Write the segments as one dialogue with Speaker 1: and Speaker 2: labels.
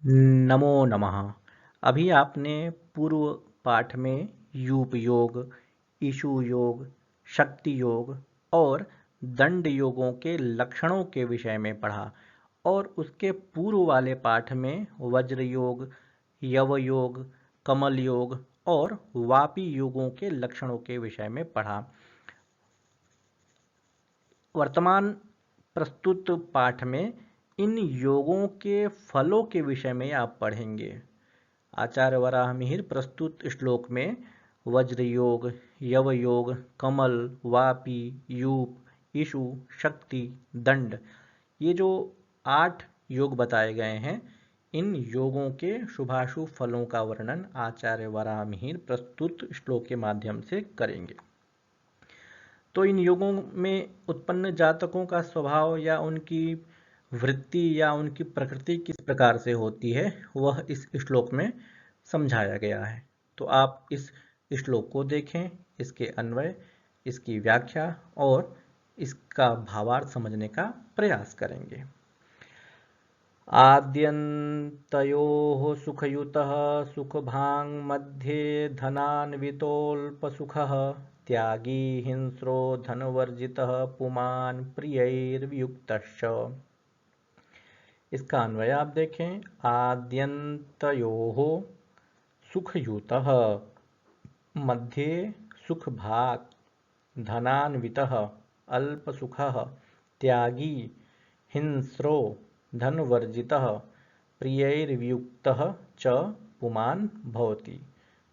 Speaker 1: नमो नमः। अभी आपने पूर्व पाठ में यूप योग, ईशु योग, शक्ति योग और दंड योगों के लक्षणों के विषय में पढ़ा और उसके पूर्व वाले पाठ में वज्र योग, यव योग, कमल योग और वापी योगों के लक्षणों के विषय में पढ़ा। वर्तमान प्रस्तुत पाठ में इन योगों के फलों के विषय में आप पढ़ेंगे। आचार्य वराहमिहिर प्रस्तुत श्लोक में वज्र योग, यव योग, कमल, वापी, यूप, ईशु, शक्ति, दंड, ये जो 8 योग बताए गए हैं, इन योगों के शुभाशुभ फलों का वर्णन आचार्य वराहमिहिर प्रस्तुत श्लोक के माध्यम से करेंगे। तो इन योगों में उत्पन्न जातकों का स्वभाव या उनकी वृत्ति या उनकी प्रकृति किस प्रकार से होती है, वह इस श्लोक में समझाया गया है। तो आप इस श्लोक को देखें, इसके अन्वय, इसकी व्याख्या और इसका भावार्थ समझने का प्रयास करेंगे। आद्यन्तयोः सुखयुतः सुखभाङ् मध्ये धनान्वितोऽल्पसुखः त्यागी हिंस्रो धनवर्जितः पुमान् प्रियैर्वियुक्तश्च। इसका अन्वय आप देखें। आद्यन्तयोः सुखयुतः मध्ये सुखभाक् धनान्वितः अल्पसुखः त्यागी हिंस्रो धनवर्जितः प्रियैर्वियुक्तः च पुमान् भवति।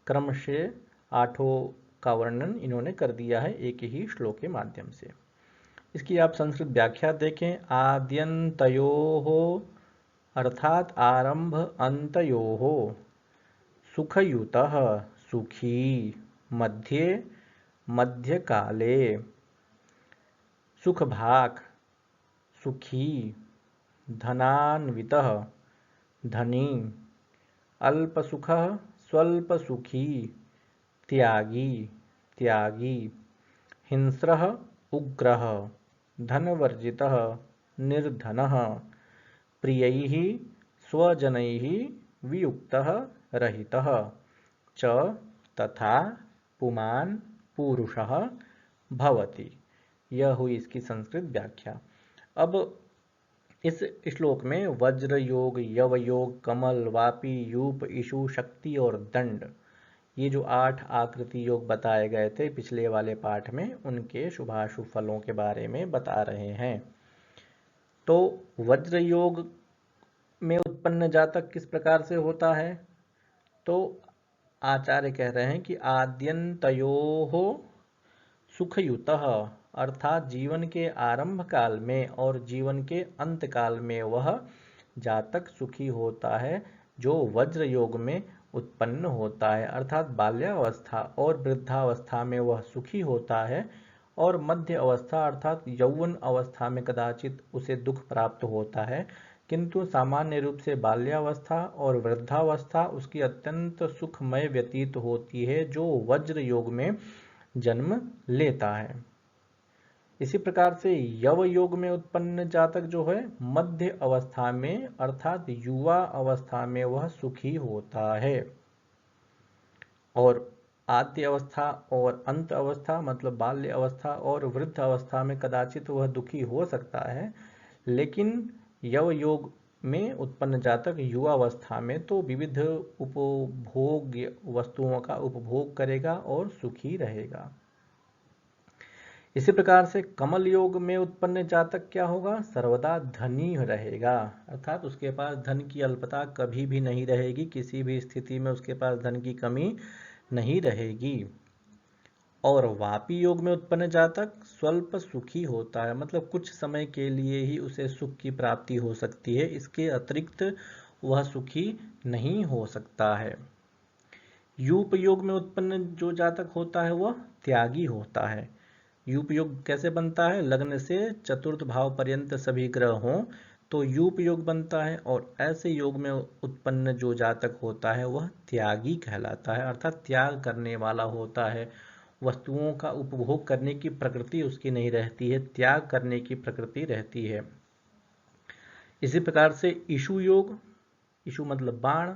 Speaker 1: क्रम से 8 का वर्णन इन्होंने कर दिया है एक ही श्लोक के माध्यम से। इसकी आप संस्कृत व्याख्या देखें। आद्यन्तयोः अर्थात आरंभ अंतयोः, सुखयुतः सुखी, मध्ये मध्यकाले, सुखभाक् सुखी, धनान्वितः धनी, अल्पसुखः स्वल्पसुखी, त्यागी त्यागी, हिंस्रः उग्रः, धनवर्जितः निर्धनः, प्रियैः स्वजनैः वियुक्तः रहितः च तथा पुमान् पुरुषः भवति। यह हुई इसकी संस्कृत व्याख्या। अब इस श्लोक में वज्र योग, यव योग, कमल, वापी, यूप, ईशु, शक्ति और दंड, ये जो 8 आकृति योग बताए गए थे पिछले वाले पाठ में, उनके शुभाशुभ फलों के बारे में बता रहे हैं। तो वज्र योग में उत्पन्न जातक किस प्रकार से होता है? तो आचार्य कह रहे हैं कि आद्यन्तयोः सुखयुतः, अर्थात जीवन के आरंभ काल में और जीवन के अंत काल में वह जातक सुखी होता है जो वज्र योग में उत्पन्न होता है। अर्थात बाल्यावस्था और वृद्धावस्था में वह सुखी होता है और मध्य अवस्था अर्थात यौवन अवस्था में कदाचित उसे दुख प्राप्त होता है, किंतु सामान्य रूप से बाल्यावस्था और वृद्धावस्था उसकी अत्यंत सुखमय व्यतीत होती है जो वज्र योग में जन्म लेता है। इसी प्रकार से यव योग में उत्पन्न जातक जो है मध्य अवस्था में अर्थात युवा अवस्था में वह सुखी होता है, और आद्य अवस्था और अंत अवस्था मतलब बाल्य अवस्था और वृद्ध अवस्था में कदाचित वह दुखी हो सकता है, लेकिन यव योग में उत्पन्न जातक युवा अवस्था में तो विविध उपभोग वस्तुओं का उपभोग करेगा और सुखी रहेगा। इसी प्रकार से कमल योग में उत्पन्न जातक क्या होगा? सर्वदा धनी रहेगा, अर्थात उसके पास धन की अल्पता कभी भी नहीं रहेगी, किसी भी स्थिति में उसके पास धन की कमी नहीं रहेगी। और वापी योग में उत्पन्न जातक स्वल्प सुखी होता है, मतलब कुछ समय के लिए ही उसे सुख की प्राप्ति हो सकती है, इसके अतिरिक्त वह सुखी नहीं हो सकता है। यूप योग में उत्पन्न जो जातक होता है वह त्यागी होता है। यूप योग कैसे बनता है? लग्न से चतुर्थ भाव पर्यंत सभी ग्रह हों तो यूप योग बनता है, और ऐसे योग में उत्पन्न जो जातक होता है वह त्यागी कहलाता है, अर्थात त्याग करने वाला होता है। वस्तुओं का उपभोग करने की प्रकृति उसकी नहीं रहती है, त्याग करने की प्रकृति रहती है। इसी प्रकार से ईशु योग इशु मतलब बाण।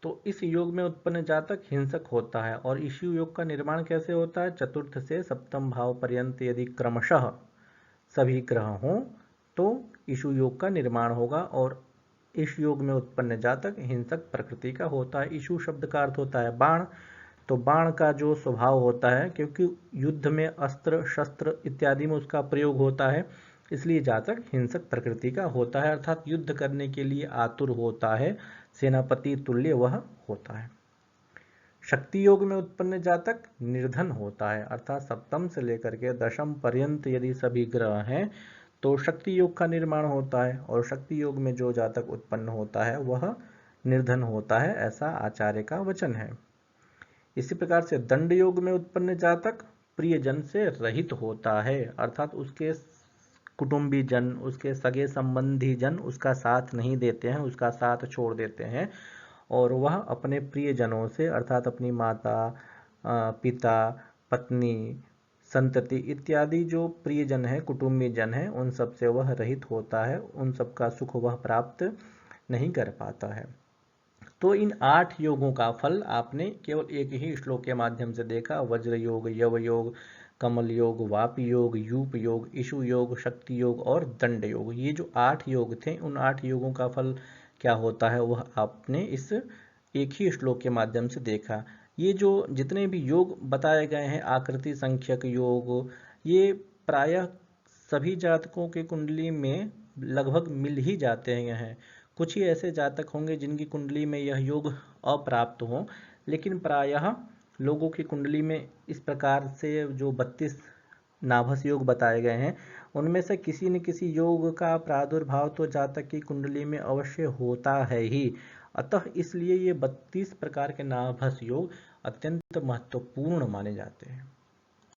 Speaker 1: तो इस योग में उत्पन्न जातक हिंसक होता है। और इशु योग का निर्माण कैसे होता है? चतुर्थ से सप्तम भाव पर्यंत यदि क्रमशः सभी ग्रह हों तो इशु योग का निर्माण होगा। और इस योग में उत्पन्न जातक हिंसक प्रकृति का होता है। इशु शब्द का अर्थ होता है बाण। तो बाण का जो स्वभाव होता है, क्योंकि युद्ध में अस्त्र शस्त्र इत्यादि में उसका प्रयोग होता है, इसलिए जातक हिंसक प्रकृति का होता है, अर्थात युद्ध करने के लिए आतुर होता है, सेनापति तुल्य वह होता है। शक्ति योग में उत्पन्न जातक निर्धन होता है, अर्थात सप्तम से लेकर के दशम पर्यंत यदि सभी ग्रह हैं तो शक्ति योग का निर्माण होता है। और शक्ति योग में जो जातक उत्पन्न होता है वह निर्धन होता है, ऐसा आचार्य का वचन है। इसी प्रकार से दंड योग में उत्पन्न जातक प्रियजन से रहित होता है, अर्थात उसके कुटुंबी जन, उसके सगे संबंधी जन उसका साथ नहीं देते हैं, उसका साथ छोड़ देते हैं, और वह अपने प्रियजनों से अर्थात अपनी माता, पिता, पत्नी, संतति इत्यादि जो प्रियजन है, कुटुंबी जन है, उन सब से वह रहित होता है, उन सब का सुख वह प्राप्त नहीं कर पाता है। तो इन 8 योगों का फल आपने केवल एक ही श्लोक के माध्यम से देखा। वज्र योग, यव योग, कमल योग, वापी योग, यूप योग, इशु योग, शक्ति योग और दंड योग, ये जो 8 योग थे, उन 8 योगों का फल क्या होता है वह आपने इस एक ही श्लोक के माध्यम से देखा। ये जो जितने भी योग बताए गए हैं, आकृति संख्यक योग, ये प्रायः सभी जातकों के कुंडली में लगभग मिल ही जाते हैं। कुछ ही ऐसे जातक होंगे जिनकी कुंडली में यह योग अप्राप्त हो, लेकिन प्रायः लोगों की कुंडली में इस प्रकार से जो 32 नाभस योग बताए गए हैं, उनमें से किसी न किसी योग का प्रादुर्भाव तो जातक की कुंडली में अवश्य होता है ही। अतः इसलिए ये 32 प्रकार के नाभस योग अत्यंत महत्वपूर्ण माने जाते हैं।